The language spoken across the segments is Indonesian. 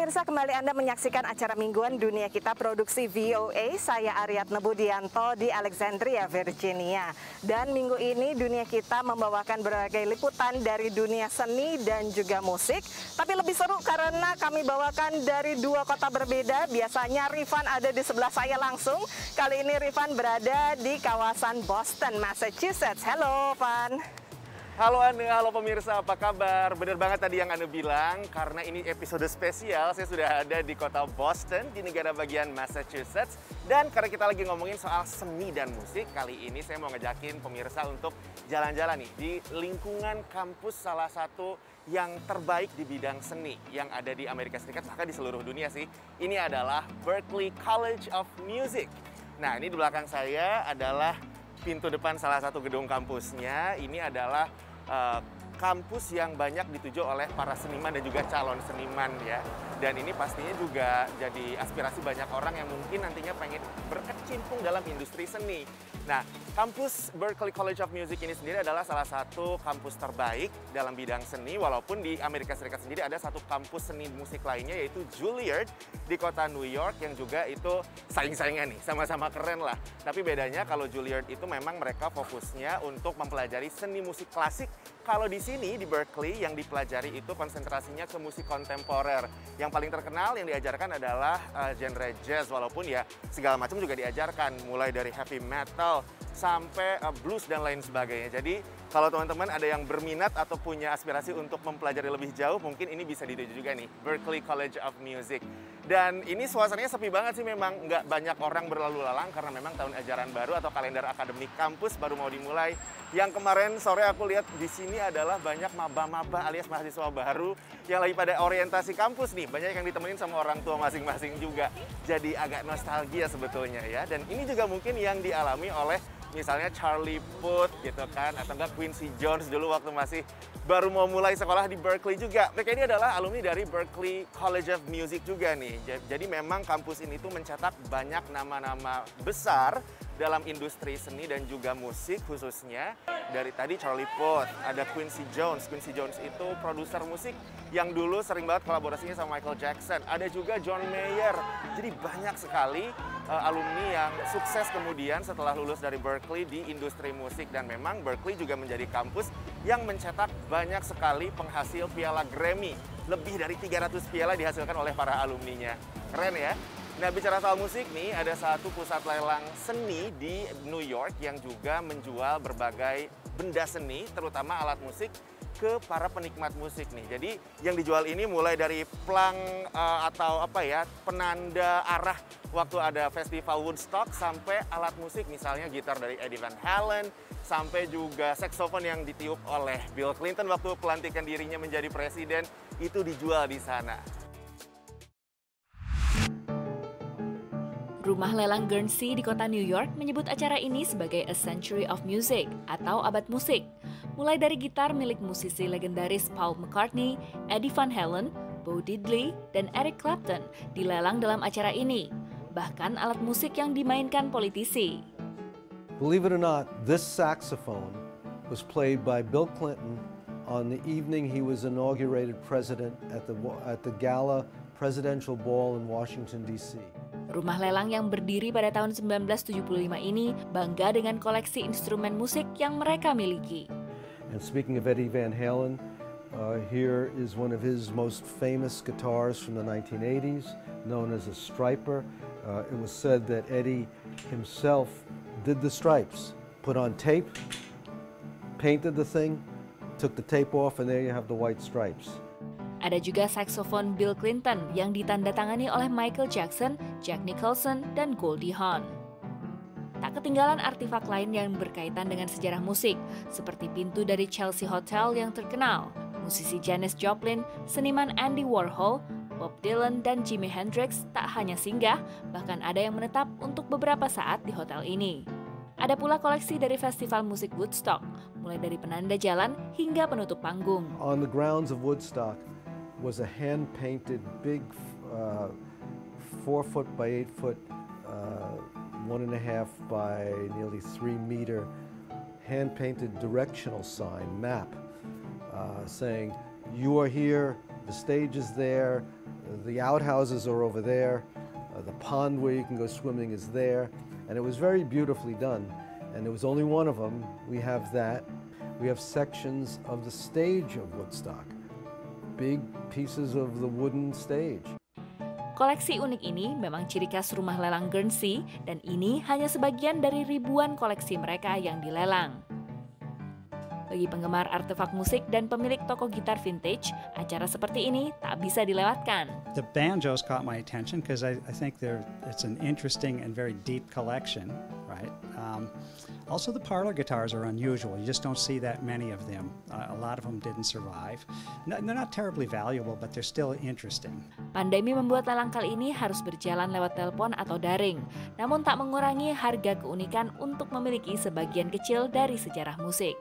pemirsa, kembali Anda menyaksikan acara mingguan Dunia Kita produksi VOA. Saya Aryatna Budianto di Alexandria, Virginia. Dan minggu ini Dunia Kita membawakan berbagai liputan dari dunia seni dan juga musik. Tapi lebih seru karena kami bawakan dari dua kota berbeda. Biasanya Rifan ada di sebelah saya langsung. Kali ini Rifan berada di kawasan Boston, Massachusetts. Halo, Van. Halo Anu, halo pemirsa, apa kabar? Bener banget tadi yang Anu bilang, karena ini episode spesial, saya sudah ada di kota Boston, di negara bagian Massachusetts. Dan karena kita lagi ngomongin soal seni dan musik, kali ini saya mau ngejakin pemirsa untuk jalan-jalan nih di lingkungan kampus salah satu yang terbaik di bidang seni yang ada di Amerika Serikat, bahkan di seluruh dunia sih. Ini adalah Berklee College of Music. Nah, ini di belakang saya adalah pintu depan salah satu gedung kampusnya. Ini adalah kampus yang banyak dituju oleh para seniman dan juga calon seniman ya. Dan ini pastinya juga jadi aspirasi banyak orang yang mungkin nantinya pengen berkecimpung dalam industri seni. Nah, kampus Berklee College of Music ini sendiri adalah salah satu kampus terbaik dalam bidang seni, walaupun di Amerika Serikat sendiri ada satu kampus seni musik lainnya yaitu Juilliard di kota New York yang juga itu saing-saingan nih, sama-sama keren lah. Tapi bedanya kalau Juilliard itu memang mereka fokusnya untuk mempelajari seni musik klasik. Kalau di sini di Berklee yang dipelajari itu konsentrasinya ke musik kontemporer. Yang paling terkenal yang diajarkan adalah genre jazz, walaupun ya segala macam juga diajarkan, mulai dari heavy metal sampai blues dan lain sebagainya. Jadi kalau teman-teman ada yang berminat atau punya aspirasi untuk mempelajari lebih jauh, mungkin ini bisa dituju juga nih, Berklee College of Music. Dan ini suasananya sepi banget sih, memang nggak banyak orang berlalu lalang karena memang tahun ajaran baru atau kalender akademik kampus baru mau dimulai. Yang kemarin sore aku lihat di sini adalah banyak maba-maba alias mahasiswa baru yang lagi pada orientasi kampus nih. Banyak yang ditemenin sama orang tua masing-masing juga. Jadi agak nostalgia sebetulnya ya. Dan ini juga mungkin yang dialami oleh misalnya Charlie Puth gitu kan, atau enggak Quincy Jones dulu waktu masih baru mau mulai sekolah di Berklee juga. Mereka ini adalah alumni dari Berklee College of Music juga nih. Jadi memang kampus ini tuh mencetak banyak nama-nama besar dalam industri seni dan juga musik khususnya. Dari tadi Charlie Puth, ada Quincy Jones. Quincy Jones itu produser musik yang dulu sering banget kolaborasinya sama Michael Jackson. Ada juga John Mayer. Jadi banyak sekali alumni yang sukses kemudian setelah lulus dari Berklee di industri musik. Dan memang Berklee juga menjadi kampus yang mencetak banyak sekali penghasil piala Grammy. Lebih dari 300 piala dihasilkan oleh para alumninya. Keren ya? Nah, bicara soal musik nih, ada satu pusat lelang seni di New York yang juga menjual berbagai benda seni, terutama alat musik, ke para penikmat musik nih. Jadi yang dijual ini mulai dari plang atau apa ya, penanda arah waktu ada festival Woodstock, sampai alat musik misalnya gitar dari Eddie Van Halen, sampai juga saksofon yang ditiup oleh Bill Clinton waktu pelantikan dirinya menjadi presiden, itu dijual di sana. Rumah lelang Guernsey di kota New York menyebut acara ini sebagai A Century of Music atau abad musik. Mulai dari gitar milik musisi legendaris Paul McCartney, Eddie Van Halen, Bo Diddley, dan Eric Clapton dilelang dalam acara ini. Bahkan alat musik yang dimainkan politisi. Believe it or not, this saxophone was played by Bill Clinton on the evening he was inaugurated president at the gala presidential ball in Washington, D.C. Rumah lelang yang berdiri pada tahun 1975 ini bangga dengan koleksi instrumen musik yang mereka miliki. And speaking of Eddie Van Halen, here is one of his most famous guitars from the 1980s, known as a Striper. It was said that Eddie himself did the stripes, put on tape, painted the thing, took the tape off, and there you have the white stripes. Ada juga saksofon Bill Clinton yang ditandatangani oleh Michael Jackson, Jack Nicholson, dan Goldie Hawn. Tak ketinggalan artefak lain yang berkaitan dengan sejarah musik, seperti pintu dari Chelsea Hotel yang terkenal, musisi Janis Joplin, seniman Andy Warhol, Bob Dylan, dan Jimi Hendrix tak hanya singgah, bahkan ada yang menetap untuk beberapa saat di hotel ini. Ada pula koleksi dari festival musik Woodstock, mulai dari penanda jalan hingga penutup panggung. On the grounds of Woodstock was a hand-painted big 4 foot by 8 foot, 1.5 by nearly 3 meter hand-painted directional sign, map, saying, "You are here, the stage is there, The outhouses are over there. The pond where you can go swimming is there. And it was very beautifully done. And there was only one of them. We have that. We have sections of the stage of Woodstock. Big pieces of the wooden stage. Koleksi unik ini memang ciri khas rumah lelang Guernsey dan ini hanya sebagian dari ribuan koleksi mereka yang dilelang. Bagi penggemar artefak musik dan pemilik toko gitar vintage, acara seperti ini tak bisa dilewatkan. The banjos caught my attention because I think it's an interesting and very deep collection, right? Also, the parlor guitars are unusual. You just don't see that many of them. A lot of them didn't survive. They're not terribly valuable, but they're still interesting. Pandemi membuat lelang kali ini harus berjalan lewat telepon atau daring, namun tak mengurangi harga keunikan untuk memiliki sebagian kecil dari sejarah musik.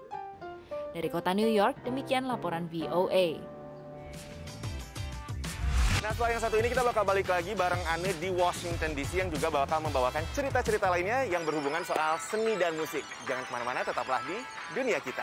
Dari kota New York, demikian laporan VOA. Nah, setelah yang satu ini kita bakal balik lagi bareng Ane di Washington DC yang juga bakal membawakan cerita-cerita lainnya yang berhubungan soal seni dan musik. Jangan kemana-mana, tetaplah di Dunia Kita.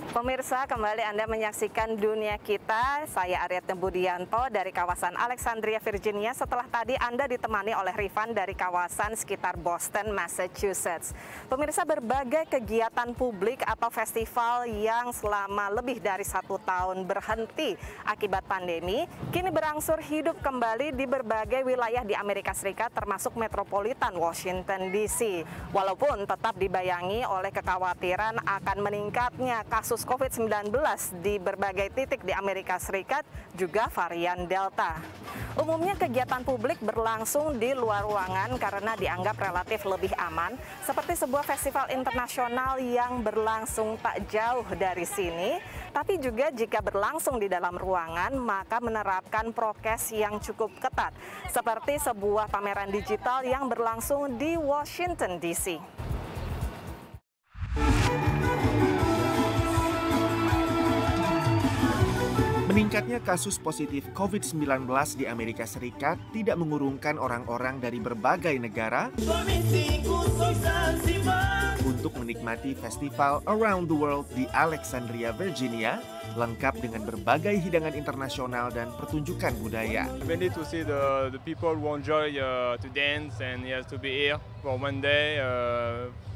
Pemirsa, kembali Anda menyaksikan Dunia Kita. Saya Aryatna Budianto dari kawasan Alexandria, Virginia. Setelah tadi Anda ditemani oleh Rifan dari kawasan sekitar Boston, Massachusetts. Pemirsa, berbagai kegiatan publik atau festival yang selama lebih dari 1 tahun berhenti akibat pandemi, kini berangsur hidup kembali di berbagai wilayah di Amerika Serikat termasuk metropolitan Washington DC. Walaupun tetap dibayangi oleh kekhawatiran akan meningkatnya kasus COVID-19 di berbagai titik di Amerika Serikat, juga varian Delta. Umumnya kegiatan publik berlangsung di luar ruangan karena dianggap relatif lebih aman, seperti sebuah festival internasional yang berlangsung tak jauh dari sini. Tapi juga jika berlangsung di dalam ruangan, maka menerapkan prokes yang cukup ketat, seperti sebuah pameran digital yang berlangsung di Washington DC. Meningkatnya kasus positif COVID-19 di Amerika Serikat tidak mengurungkan orang-orang dari berbagai negara untuk menikmati festival Around the World di Alexandria, Virginia, lengkap dengan berbagai hidangan internasional dan pertunjukan budaya. Mainly to see the people who enjoy to dance and yes, to be here for one day,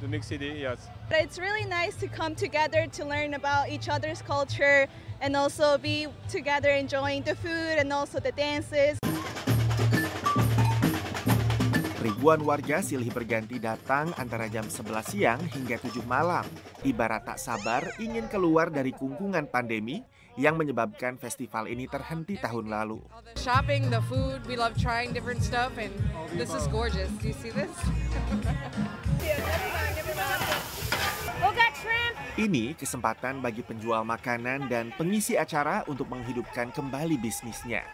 the big city, yes. It's really nice to come together to learn about each other's culture and also be together enjoying the food and also the dances. Ribuan warga silih berganti datang antara jam 11 siang hingga 7 malam. Ibarat tak sabar ingin keluar dari kungkungan pandemi yang menyebabkan festival ini terhenti tahun lalu. Shopping, the food, we love trying different stuff and this is gorgeous. Do you see this? Ini kesempatan bagi penjual makanan dan pengisi acara untuk menghidupkan kembali bisnisnya.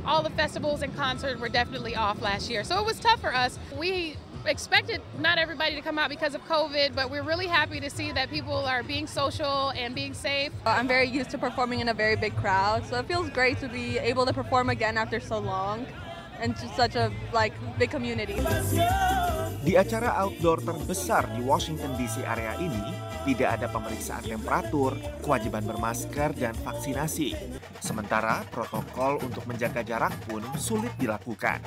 All the festivals and concerts were definitely off last year, so it was tough for us. We expected not everybody to come out because of COVID, but we're really happy to see that people are being social and being safe. I'm very used to performing in a very big crowd, so it feels great to be able to perform again after so long and to such a big community. Di acara outdoor terbesar di Washington DC area ini, tidak ada pemeriksaan temperatur, kewajiban bermasker, dan vaksinasi. Sementara protokol untuk menjaga jarak pun sulit dilakukan.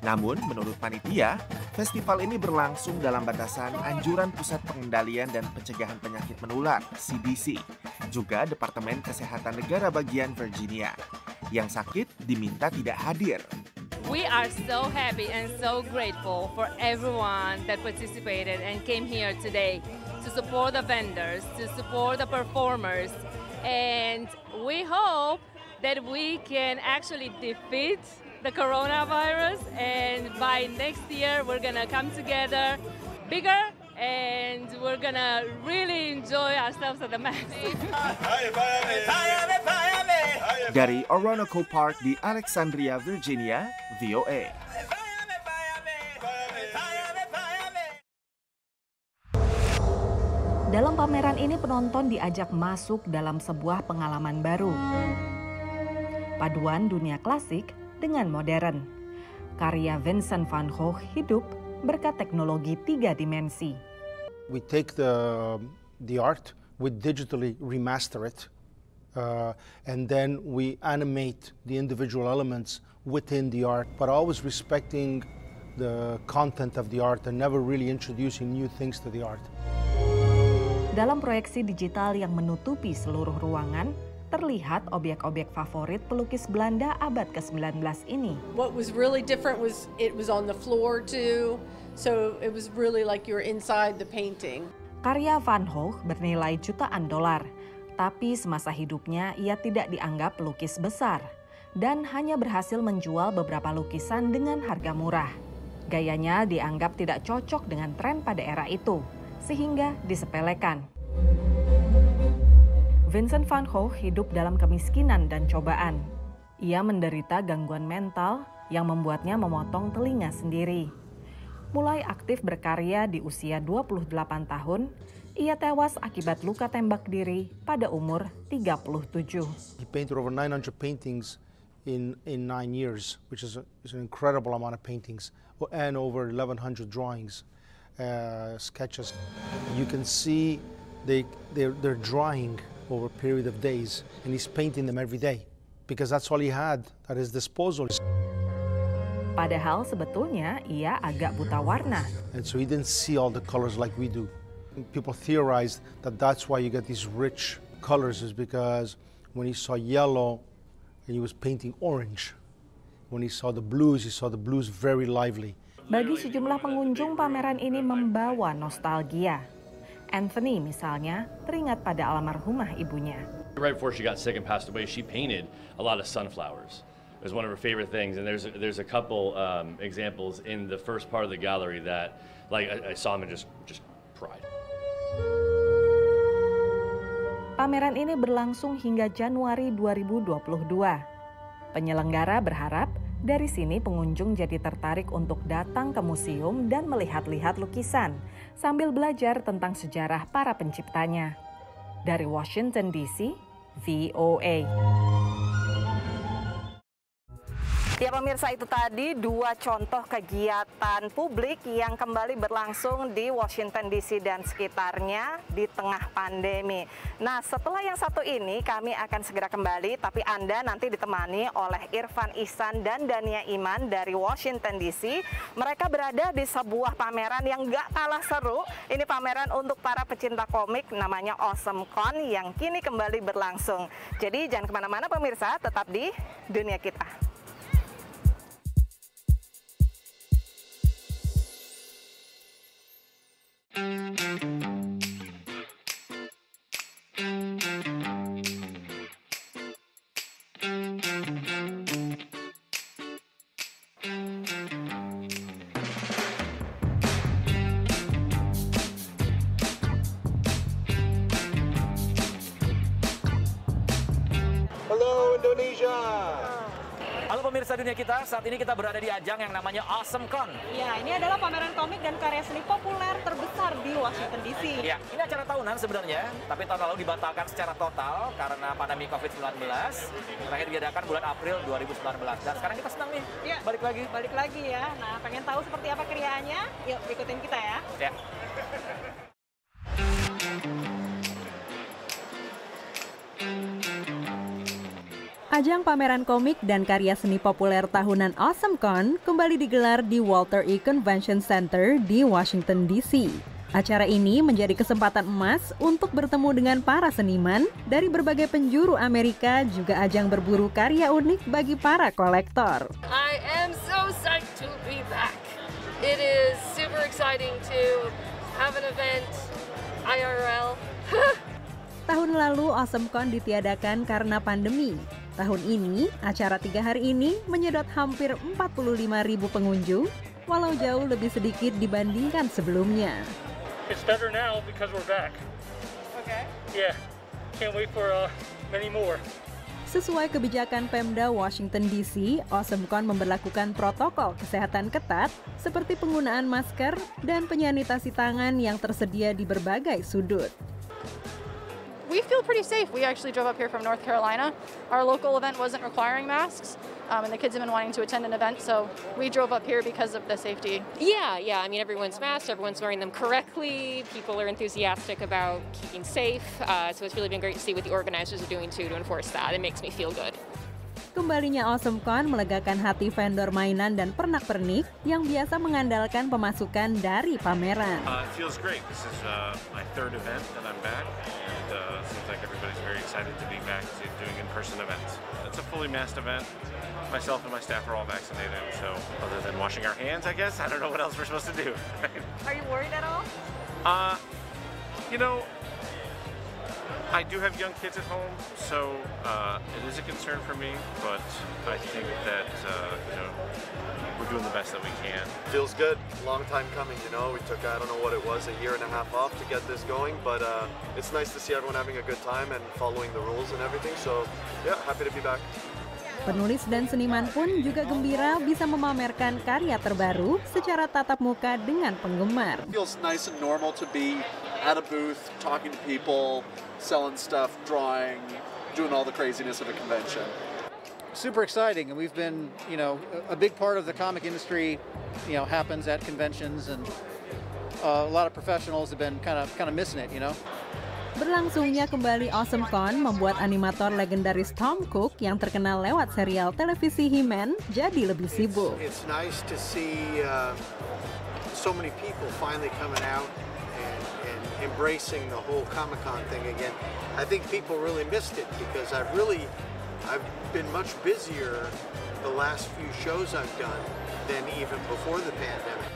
Namun, menurut panitia, festival ini berlangsung dalam batasan anjuran Pusat Pengendalian dan Pencegahan Penyakit Menular, CDC, juga Departemen Kesehatan Negara Bagian Virginia. Yang sakit diminta tidak hadir. We are so happy and so grateful for everyone that participated and came here today to support the vendors, to support the performers, and we hope that we can actually defeat the coronavirus, and by next year we're gonna come together bigger and we're gonna really enjoy ourselves at the max. Dari Oronoco Park di Alexandria, Virginia, VOA. Dalam pameran ini penonton diajak masuk dalam sebuah pengalaman baru. Paduan dunia klasik dengan modern. Karya Vincent van Gogh hidup berkat teknologi 3 dimensi. We take the art, we digitally remaster it, and then we animate the individual elements within the art, but always respecting the content of the art and never really introducing new things to the art. Dalam proyeksi digital yang menutupi seluruh ruangan, terlihat objek-objek favorit pelukis Belanda abad ke-19 ini. What was really different was it was on the floor too, so it was really like you're inside the painting. Karya Van Gogh bernilai jutaan dolar, tapi semasa hidupnya ia tidak dianggap pelukis besar dan hanya berhasil menjual beberapa lukisan dengan harga murah. Gayanya dianggap tidak cocok dengan tren pada era itu, sehingga disepelekan. Vincent van Gogh hidup dalam kemiskinan dan cobaan. Ia menderita gangguan mental yang membuatnya memotong telinga sendiri. Mulai aktif berkarya di usia 28 tahun, ia tewas akibat luka tembak diri pada umur 37. He painted over 900 paintings in 9 years, which is an incredible amount of paintings, and over 1,100 drawings, sketches. You can see they're drying over a period of days, and he's painting them every day because that's all he had at his disposal. Padahal sebetulnya ia agak buta warna. And so he didn't see all the colors like we do. People theorized that that's why you get these rich colors, is because when he saw yellow and he was painting orange. When he saw the blues very lively. Bagi sejumlah pengunjung, pameran ini membawa nostalgia. Anthony misalnya teringat pada almarhumah ibunya. Right before she got sick and passed away, she painted a lot of sunflowers. It was one of her favorite things, and there's a couple examples in the first part of the gallery that, like, I saw them and just cried. Pameran ini berlangsung hingga Januari 2022. Penyelenggara berharap dari sini pengunjung jadi tertarik untuk datang ke museum dan melihat-lihat lukisan sambil belajar tentang sejarah para penciptanya. Dari Washington DC, VOA. Ya pemirsa, itu tadi dua contoh kegiatan publik yang kembali berlangsung di Washington DC dan sekitarnya di tengah pandemi. Nah, setelah yang satu ini kami akan segera kembali, tapi Anda nanti ditemani oleh Irfan Ihsan dan Dania Iman dari Washington DC. Mereka berada di sebuah pameran yang gak kalah seru. Ini pameran untuk para pecinta komik, namanya AwesomeCon yang kini kembali berlangsung. Jadi jangan kemana-mana pemirsa, tetap di Dunia Kita. Halo Indonesia. Halo pemirsa Dunia Kita, saat ini kita berada di ajang yang namanya AwesomeCon. Ya, ini adalah pameran komik dan karya seni populer terbesar di Washington DC. Ya, ini acara tahunan sebenarnya, tapi tahun lalu dibatalkan secara total karena pandemi COVID-19. Terakhir diadakan bulan April 2019. Dan sekarang kita senang nih, ya, balik lagi. Balik lagi ya. Nah, pengen tahu seperti apa keriahannya? Yuk, ikutin kita ya. Ya. Ajang pameran komik dan karya seni populer tahunan AwesomeCon kembali digelar di Walter E. Convention Center di Washington, D.C. Acara ini menjadi kesempatan emas untuk bertemu dengan para seniman dari berbagai penjuru Amerika, juga ajang berburu karya unik bagi para kolektor. I am so psyched to be back. It is super exciting to have an event IRL. Tahun lalu AwesomeCon ditiadakan karena pandemi. Tahun ini, acara 3 hari ini menyedot hampir 45.000 pengunjung, walau jauh lebih sedikit dibandingkan sebelumnya. It's better now because we're back. Okay. Yeah, can't wait for many more. Sesuai kebijakan Pemda Washington DC, AwesomeCon memberlakukan protokol kesehatan ketat seperti penggunaan masker dan penyanitasi tangan yang tersedia di berbagai sudut. we feel pretty safe. We actually drove up here from North Carolina. Our local event wasn't requiring masks, and the kids have been wanting to attend an event, so we drove up here because of the safety. Yeah. I mean, everyone's masked, everyone's wearing them correctly. People are enthusiastic about keeping safe, so it's really been great to see what the organizers are doing too to enforce that. It makes me feel good. Kembalinya AwesomeCon melegakan hati vendor mainan dan pernak-pernik yang biasa mengandalkan pemasukan dari pameran. It feels great. This is my third event that I'm back, and seems like everybody's very excited to be back to doing in-person events. It's a fully masked event. Myself and my staff are all vaccinated, so other than washing our hands, I guess, I don't know what else we're supposed to do. Are you worried at all? You know, I do have young kids at home, so it is a concern for me, but I think that, you know, we're doing the best that we can. Feels good. Long time coming, you know. We took, I don't know what it was, a year and a half off to get this going, but it's nice to see everyone having a good time and following the rules and everything, so yeah, happy to be back. Penulis dan seniman pun juga gembira bisa memamerkan karya terbaru secara tatap muka dengan penggemar. It feels nice and normal to be at a booth, talking to people, selling stuff, drawing, doing all the craziness of a convention. Super exciting, and we've been, you know, a big part of the comic industry, you know, happens at conventions, and a lot of professionals have been kind of missing it, you know. Berlangsungnya kembali AwesomeCon membuat animator legendaris Tom Cook yang terkenal lewat serial televisi He-Man jadi lebih sibuk. It's nice to see so many people finally coming out and embracing the whole Comic-Con thing again. I think people really missed it because I've been much busier the last few shows I've done than even before the pandemic.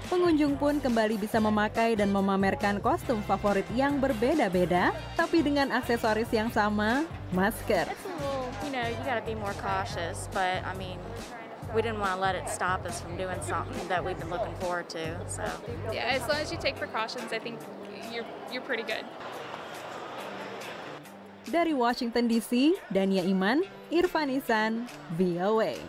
Pengunjung pun kembali bisa memakai dan memamerkan kostum favorit yang berbeda-beda, tapi dengan aksesoris yang sama, masker. It's a little, you know, you gotta be more cautious, but I mean, we didn't want to let it stop us from doing something that we've been looking forward to. So yeah, as long as you take precautions, I think you're pretty good. Dari Washington DC, Dania Iman, Irfan Ihsan, VOA.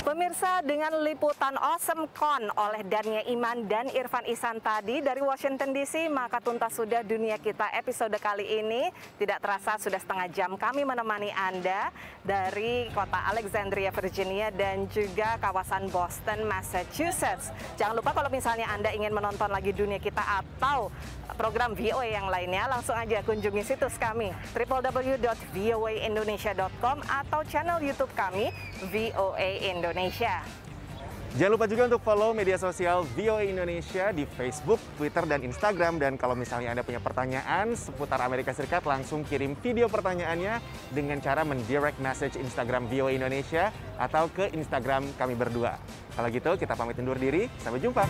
Pemirsa, dengan liputan AwesomeCon oleh Dania Iman dan Irfan Ihsan tadi dari Washington DC, maka tuntas sudah dunia kita episode kali ini. Tidak terasa sudah setengah jam kami menemani Anda dari kota Alexandria, Virginia dan juga kawasan Boston, Massachusetts. Jangan lupa kalau misalnya Anda ingin menonton lagi dunia kita atau program VOA yang lainnya, langsung aja kunjungi situs kami www.voaindonesia.com atau channel YouTube kami VOA Indonesia. Jangan lupa juga untuk follow media sosial VOA Indonesia di Facebook, Twitter, dan Instagram. Dan kalau misalnya Anda punya pertanyaan seputar Amerika Serikat, langsung kirim video pertanyaannya dengan cara mendirect message Instagram VOA Indonesia atau ke Instagram kami berdua. Kalau gitu, kita pamit undur diri. Sampai jumpa.